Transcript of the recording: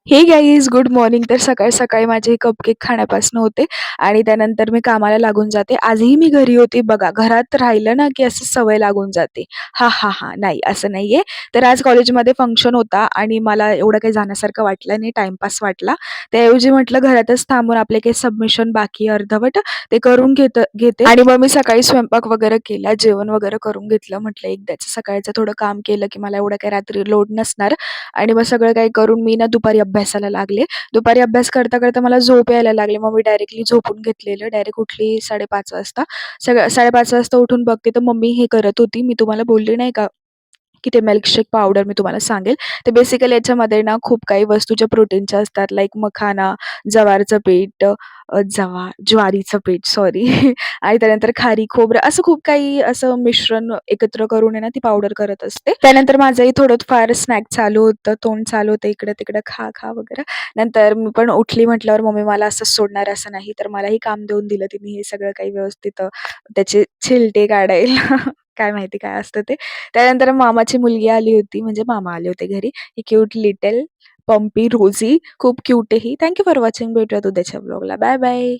हे guys good morning. तर सकाळी-सकाळी माझे कपकेक खाण्यापासून होते आणि त्यानंतर मी कामाला लागून जाते. आजही मी घरी होती बघा. घरात राहिलं ना, की असं सवय लागून जाते. हां. नाही, असं नाहीये. तर आज कॉलेजमध्ये फंक्शन होता आणि मला एवढं काही जाण्यासारखं वाटलं नाही, टाईमपास वाटला. त्याऐवजी म्हटलं घरातच थांबून आपले काही सबमिशन बाकी आहे अर्धवट, ते करून घेते आणि मग मी सकाळी स्वयंपाक वगैरे केला, जेवण वगैरे करून घेतलं. म्हटलं एकदाचं सकाळचं थोडं काम केलं, की मला एवढं काही रात्री लोड नसणार. आणि मग सगळं काही करून मी ना दुपारी अभ्यासाला लागले. दुपारी अभ्यास करता मला झोप यायला लागली. मग मी डायरेक्टली झोपून घेतलेलं. डायरेक्ट उठली 5:30 वाजता. 5:30 वाजता उठून बघते तर मम्मी हे करत होती. मी तुम्हाला बोलली नाही का, की ते मिल्कशेक पावडर मी तुम्हाला सांगेल. ते बेसिकली याच्यामध्ये ना खूप काही वस्तू ज्या प्रोटीनच्या असतात लाइक मखाना, जवारचं पीठ, ज्वारीचं पीठ सॉरी आणि त्यानंतर खारी खोबरं असं खूप काही असं मिश्रण एकत्र करून आहे ना ती पावडर करत असते. त्यानंतर माझंही थोडंफार स्नॅक चालू होतं, तोंड चालू होतं इकडं-तिकडं खा वगैरे. नंतर मी पण उठली म्हटल्यावर मम्मी मला असंच सोडणार असं नाही, तर मलाही काम देऊन दिलं तिने हे सगळं काही व्यवस्थित त्याचे छिलटे काढायला. काय माहिती काय असतं ते. त्यानंतर मामाची मुलगी आली होती, म्हणजे मामा आले होते घरी. ही क्यूट लिटल पम्पी रोझी खूप क्यूट आहे ही. Thank you for watching. भेटूयात उद्याच्या व्लॉगला. Bye bye.